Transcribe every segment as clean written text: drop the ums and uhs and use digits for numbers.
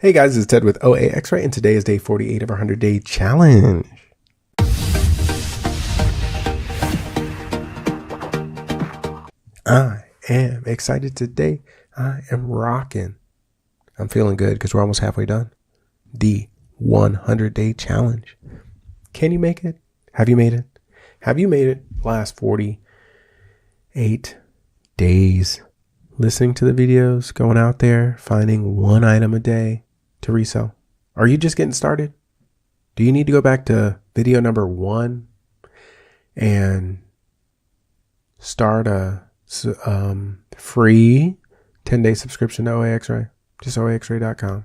Hey guys, it's Ted with OAXRAY, and today is day 48 of our 100-day challenge. I am excited today. I am rocking. I'm feeling good because we're almost halfway done. The 100-day challenge. Can you make it? Have you made it? Have you made it last 48 days? Listening to the videos, going out there, finding one item a day to resell. Are you just getting started? Do you need to go back to video number 1 and start a free 10-day subscription to OAXRAY? Just OAXRAY.com.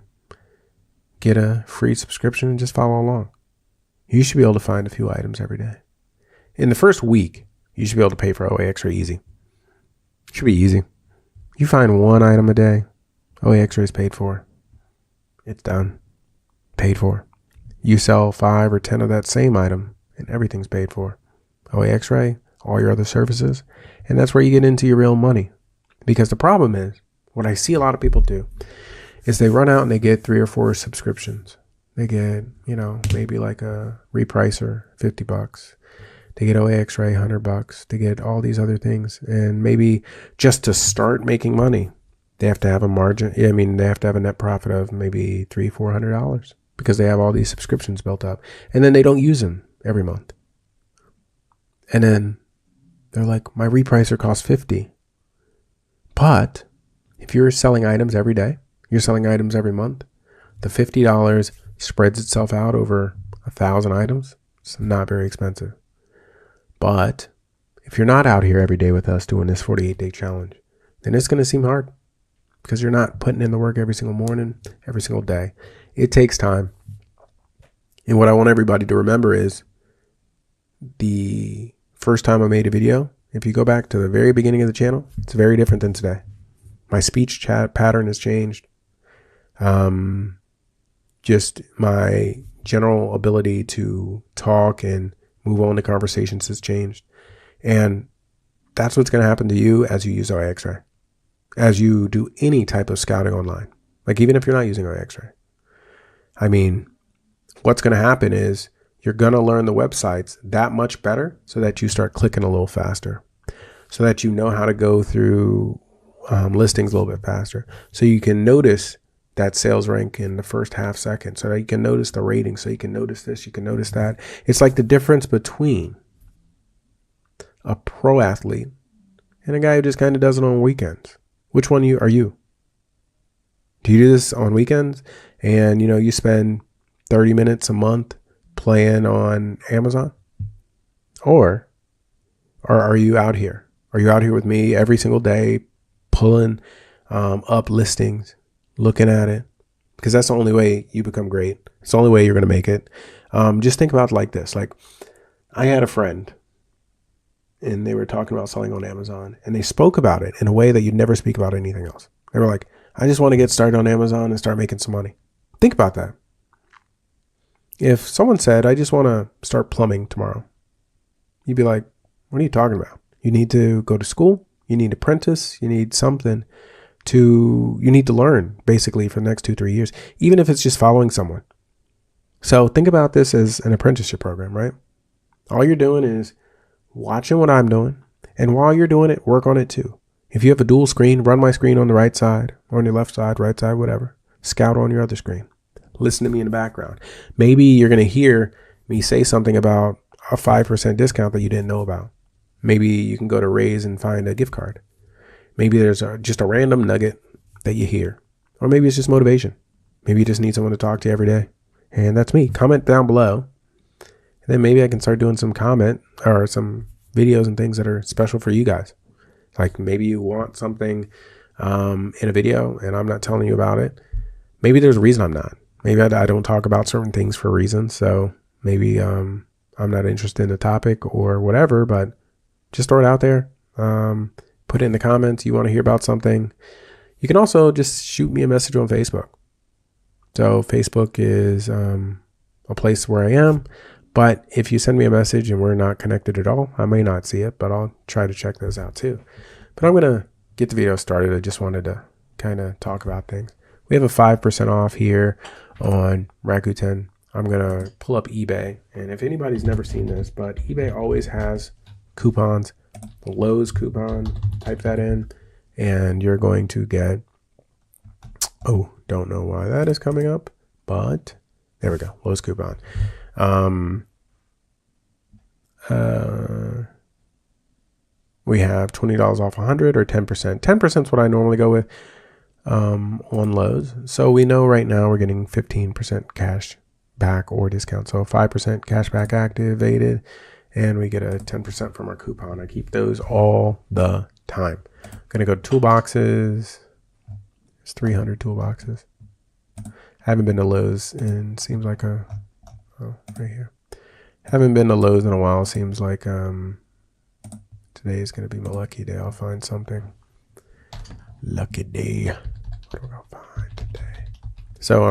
Get a free subscription and just follow along. You should be able to find a few items every day. In the first week, you should be able to pay for OAXRAY easy. It should be easy. You find one item a day, OAXRAY is paid for. It's done. Paid for. You sell 5 or 10 of that same item and everything's paid for. OAXRAY, all your other services, and that's where you get into your real money. Because the problem is, what I see a lot of people do is they run out and they get 3 or 4 subscriptions. They get, maybe like a repricer, $50. They get OAXRAY, $100. They get all these other things. And maybe just to start making money, they have to have a margin. They have to have a net profit of maybe $300, $400 because they have all these subscriptions built up. And then they don't use them every month. And then they're like, my repricer costs $50. But if you're selling items every day, you're selling items every month, the $50 spreads itself out over 1,000 items. It's not very expensive. But if you're not out here every day with us doing this 48-day challenge, then it's going to seem hard because you're not putting in the work every single morning, every single day. It takes time. And what I want everybody to remember is the first time I made a video, if you go back to the very beginning of the channel, it's very different than today. My speech chat pattern has changed. Just my general ability to talk and move on to conversations has changed. And that's what's going to happen to you as you use OAXRAY, as you do any type of scouting online. Like even if you're not using OAXRAY. What's going to happen is you're going to learn the websites that much better so that you start clicking a little faster, so that you know how to go through listings a little bit faster. So you can notice that sales rank in the first half second, so that you can notice the rating, so you can notice this, you can notice that. It's like the difference between a pro athlete and a guy who just kind of does it on weekends. Which one are you? Do you do this on weekends and you spend 30 minutes a month playing on Amazon? Or are you out here? Are you out here with me every single day pulling up listings, looking at it? Because that's the only way you become great. It's the only way you're going to make it. Just think about it like this. Like I had a friend and they were talking about selling on Amazon and they spoke about it in a way that you'd never speak about anything else. They were like, I just want to get started on Amazon and start making some money. Think about that. If someone said, I just want to start plumbing tomorrow, you'd be like, what are you talking about? You need to go to school. You need to apprentice. You need something. You need to learn basically for the next 2-3 years, even if it's just following someone. So think about this as an apprenticeship program, right? All you're doing is watching what I'm doing. And while you're doing it, work on it too. If you have a dual screen, run my screen on the right side or on your left side, right side, whatever. Scout on your other screen. Listen to me in the background. Maybe you're going to hear me say something about a 5% discount that you didn't know about. Maybe you can go to Raise and find a gift card. Maybe there's just a random nugget that you hear. Or maybe it's just motivation. Maybe you just need someone to talk to every day. And that's me. Comment down below. And then maybe I can start doing some comment or some videos and things that are special for you guys. Like maybe you want something in a video and I'm not telling you about it. Maybe there's a reason I'm not. Maybe I don't talk about certain things for reasons. So maybe I'm not interested in the topic or whatever, but just throw it out there. Put it in the comments. You want to hear about something. You can also just shoot me a message on Facebook. So Facebook is a place where I am. But if you send me a message and we're not connected at all, I may not see it, but I'll try to check those out too. But I'm going to get the video started. I just wanted to kind of talk about things. We have a 5% off here on Rakuten. I'm going to pull up eBay. And if anybody's never seen this, but eBay always has coupons. The Lowe's coupon, type that in, and you're going to get, oh, don't know why that is coming up, but there we go, Lowe's coupon. We have $20 off 100 or 10%. 10% is what I normally go with on Lowe's. So we know right now we're getting 15% cash back or discount. So 5% cash back activated, and we get a 10% from our coupon. I keep those all the time. I'm gonna go to toolboxes. There's 300 toolboxes. I haven't been to Lowe's in, seems like oh, right here. Haven't been to Lowe's in a while. Seems like today is gonna be my lucky day. I'll find something. Lucky day. What am I gonna find today? So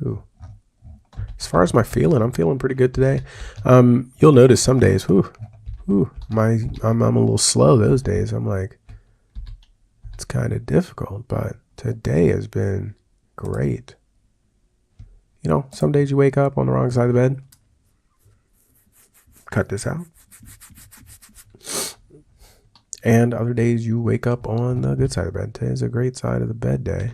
ooh. As far as my feeling, I'm feeling pretty good today. You'll notice some days, I'm a little slow those days. I'm like, it's kind of difficult, but today has been great. You know, some days you wake up on the wrong side of the bed. Cut this out. And other days you wake up on the good side of the bed. Today is a great side of the bed day.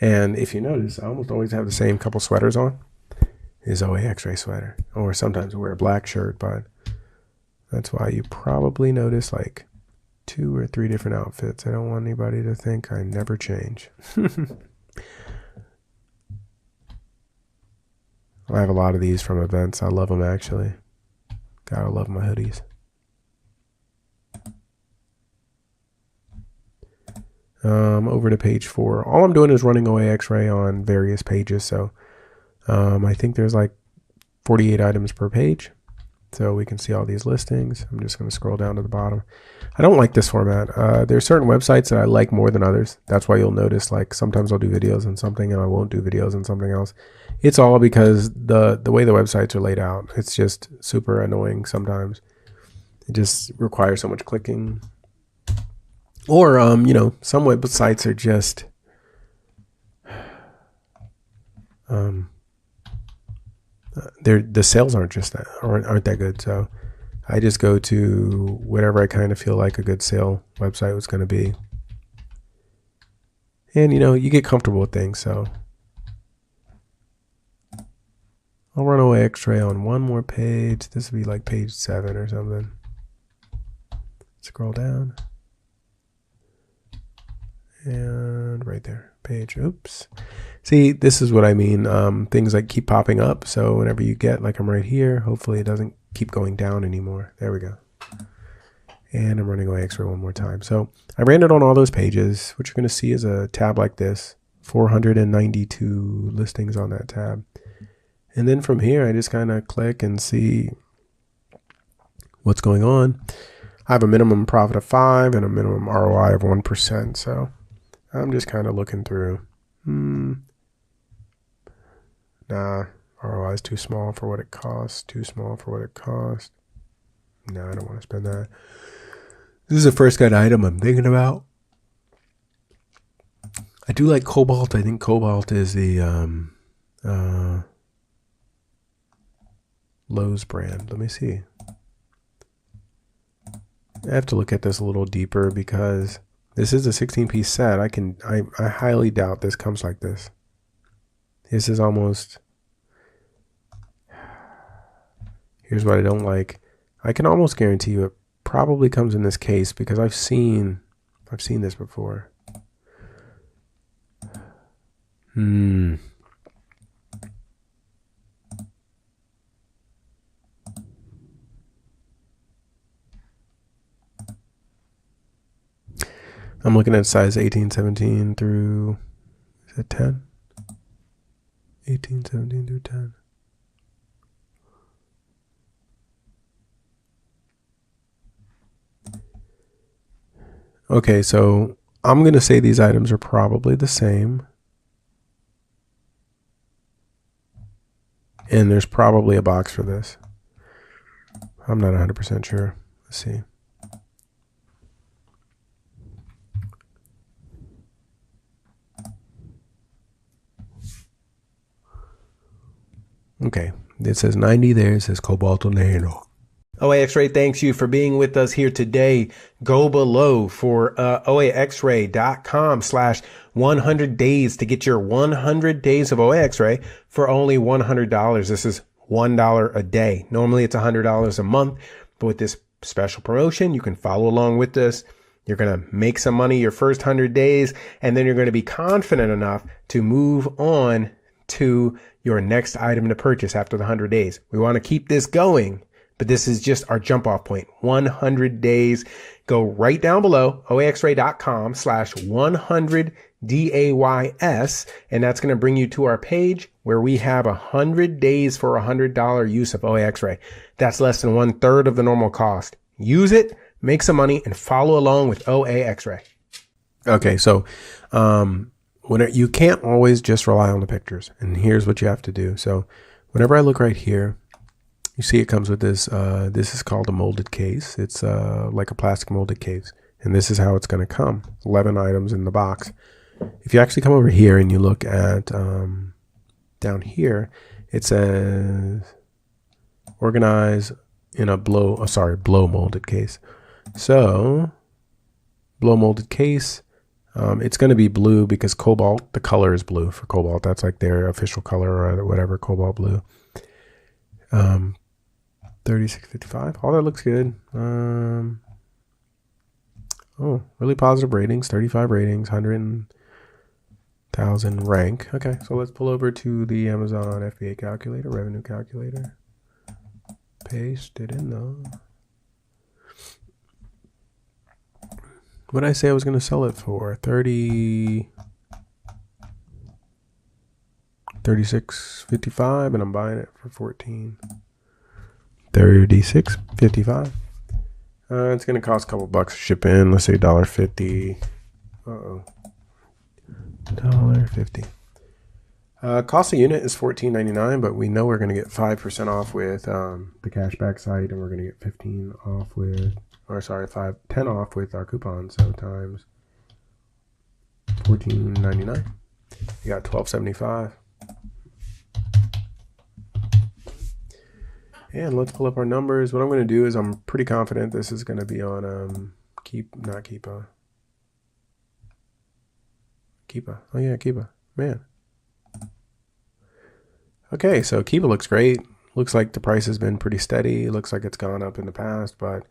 And if you notice, I almost always have the same couple sweaters on. Is OAXRAY sweater. Or sometimes I wear a black shirt, but that's why you probably notice like 2 or 3 different outfits. I don't want anybody to think I never change. I have a lot of these from events. I love them actually. Gotta love my hoodies. Over to page 4. All I'm doing is running OAXRAY on various pages. So I think there's like 48 items per page. So we can see all these listings. I'm just going to scroll down to the bottom. I don't like this format. There's certain websites that I like more than others. That's why you'll notice like sometimes I'll do videos on something and I won't do videos on something else. It's all because the way the websites are laid out. It's just super annoying sometimes. It just requires so much clicking. Or, you know, some websites are just, the sales aren't that good. So I just go to whatever I kind of feel like a good sale website was going to be. And, you know, you get comfortable with things. So I'll run OAXRAY on one more page. This would be like page 7 or something. Scroll down. And right there, page, oops. See, this is what I mean. Things like keep popping up. So whenever you get, like I'm right here, hopefully it doesn't keep going down anymore. There we go. And I'm running OAXRAY one more time. So I ran it on all those pages. What you're going to see is a tab like this, 492 listings on that tab. And then from here, I just kind of click and see what's going on. I have a minimum profit of 5 and a minimum ROI of 1%. So I'm just kind of looking through. Nah, ROI is too small for what it costs. Too small for what it costs. No, I don't want to spend that. This is the first kind of item I'm thinking about. I do like Cobalt. I think Cobalt is the Lowe's brand. Let me see. I have to look at this a little deeper because this is a 16-piece set. I highly doubt this comes like this. This is almost, here's what I don't like. I can almost guarantee you it probably comes in this case because I've seen this before. I'm looking at size 18, 17 through, is it 10? 18, 17 through 10. Okay, so I'm going to say these items are probably the same. And there's probably a box for this. I'm not 100% sure. Let's see. Okay, it says 90 there. It says Cobalt Nano. OAXRAY thanks you for being with us here today. Go below for OAXRAY.com/100 days to get your 100 days of OAXRAY for only $100. This is $1 a day. Normally it's $100 a month, but with this special promotion, you can follow along with this. You're going to make some money your first 100 days, and then you're going to be confident enough to move on to your next item to purchase after the 100 days. We want to keep this going, but this is just our jump off point. 100 days. Go right down below, OAXRAY.com/100 DAYS, and that's going to bring you to our page where we have 100 days for $100 use of OAXRAY. That's less than 1/3 of the normal cost. Use it, make some money, and follow along with OAXRAY. Okay, so you can't always just rely on the pictures, and here's what you have to do. So whenever I look right here, you see it comes with this. This is called a molded case. It's like a plastic molded case, and this is how it's going to come. 11 items in the box. If you actually come over here and you look at down here, it says organize in a blow molded case. So blow molded case, it's going to be blue because cobalt, the color is blue for cobalt. That's like their official color or whatever, cobalt blue. 3655. All that looks good. Oh, really positive ratings, 35 ratings, 100,000 rank. Okay, so let's pull over to the Amazon FBA calculator, revenue calculator. Paste it in though. What did I say I was going to sell it for? 36.55, and I'm buying it for 14. 36.55. It's going to cost a couple bucks to ship in. Let's say $1.50. $1.50. Cost a unit is $14.99, but we know we're going to get 5% off with the cashback site, and we're going to get 10 off with our coupon. So times $14.99, you got $12.75. And let's pull up our numbers. What I'm going to do is I'm pretty confident this is going to be on Keepa. Oh yeah, Keepa. Man. Okay, so Keepa looks great. Looks like the price has been pretty steady. Looks like it's gone up in the past, but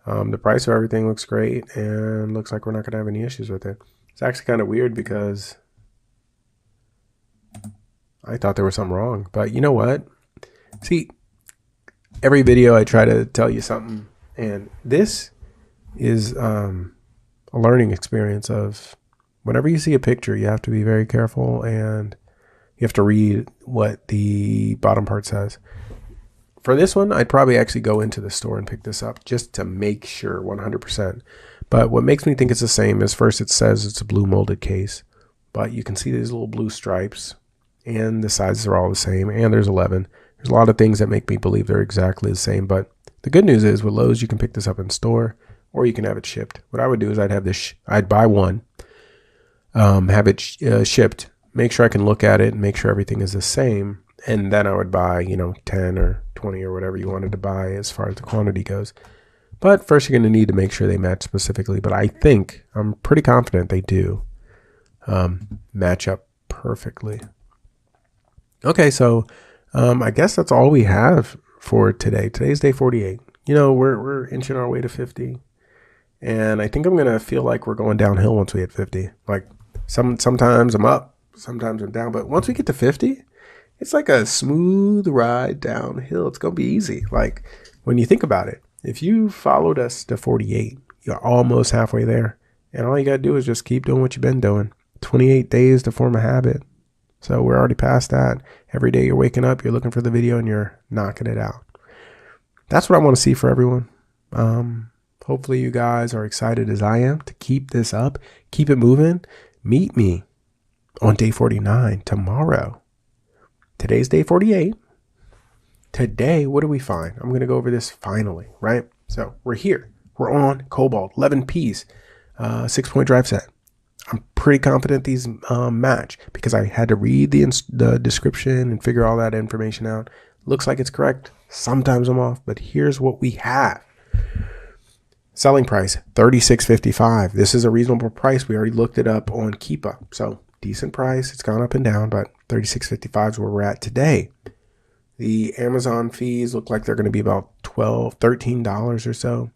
the price of everything looks great, and looks like we're not going to have any issues with it. It's actually kind of weird because I thought there was something wrong, but you know what? See, every video I try to tell you something, and this is a learning experience of whenever you see a picture, you have to be very careful, and you have to read what the bottom part says. For this one, I'd probably actually go into the store and pick this up just to make sure 100%. But what makes me think it's the same is first it says it's a blue molded case, but you can see these little blue stripes, and the sizes are all the same, and there's 11. There's a lot of things that make me believe they're exactly the same, but the good news is with Lowe's, you can pick this up in store, or you can have it shipped. What I would do is I'd have this, I'd buy one, have it shipped, make sure I can look at it and make sure everything is the same, and then I would buy, 10 or 20 or whatever you wanted to buy as far as the quantity goes. But first you're going to need to make sure they match specifically, but I'm pretty confident they do match up perfectly. Okay, so I guess that's all we have for today. Today's day 48. We're inching our way to 50, and I think I'm gonna feel like we're going downhill once we hit 50. Like sometimes I'm up, sometimes I'm down, but once we get to 50, it's like a smooth ride downhill. It's gonna be easy. Like when you think about it, if you followed us to 48, you're almost halfway there, and all you gotta do is just keep doing what you've been doing. 28 days to form a habit. So we're already past that. Every day you're waking up, you're looking for the video, and you're knocking it out. That's what I want to see for everyone. Hopefully you guys are excited as I am to keep this up, keep it moving. Meet me on day 49 tomorrow. Today's day 48. Today, what do we find? I'm going to go over this finally, right? So we're here. We're on Cobalt, 11 piece, 6-point drive set. I'm pretty confident these match because I had to read the description and figure all that information out. Looks like it's correct. Sometimes I'm off, but here's what we have. Selling price, $36.55. This is a reasonable price. We already looked it up on Keepa. So decent price. It's gone up and down, but $36.55 is where we're at today. The Amazon fees look like they're going to be about $12, $13 or so.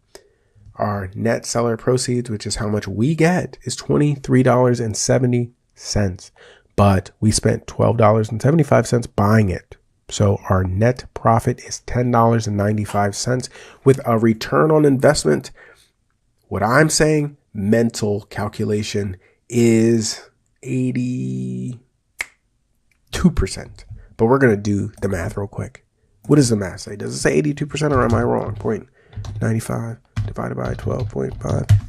Our net seller proceeds, which is how much we get, is $23.70. But we spent $12.75 buying it. So our net profit is $10.95 with a return on investment. What I'm saying, mental calculation, is 82%. But we're going to do the math real quick. What does the math say? Does it say 82% or am I wrong? 0.95 divided by 12.5.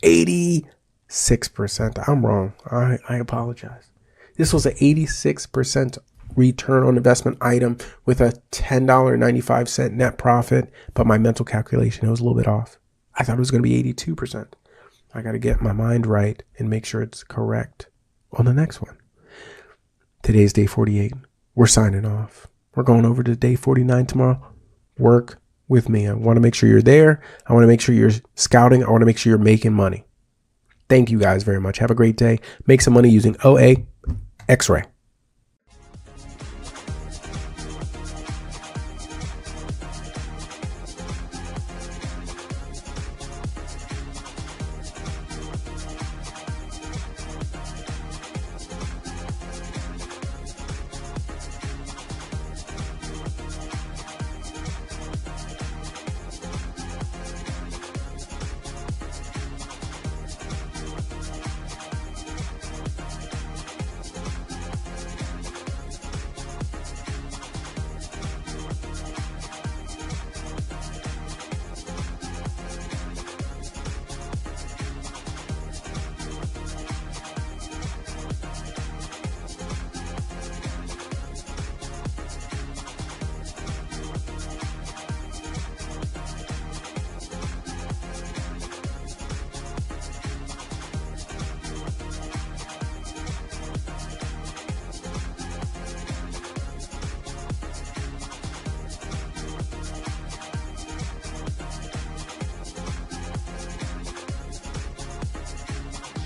86%. I'm wrong. I apologize. This was an 86% return on investment item with a $10.95 net profit. But my mental calculation, it was a little bit off. I thought it was going to be 82%. I got to get my mind right and make sure it's correct on the next one. Today's day 48. We're signing off. We're going over to day 49 tomorrow. Work with me. I want to make sure you're there. I want to make sure you're scouting. I want to make sure you're making money. Thank you guys very much. Have a great day. Make some money using OAXRAY.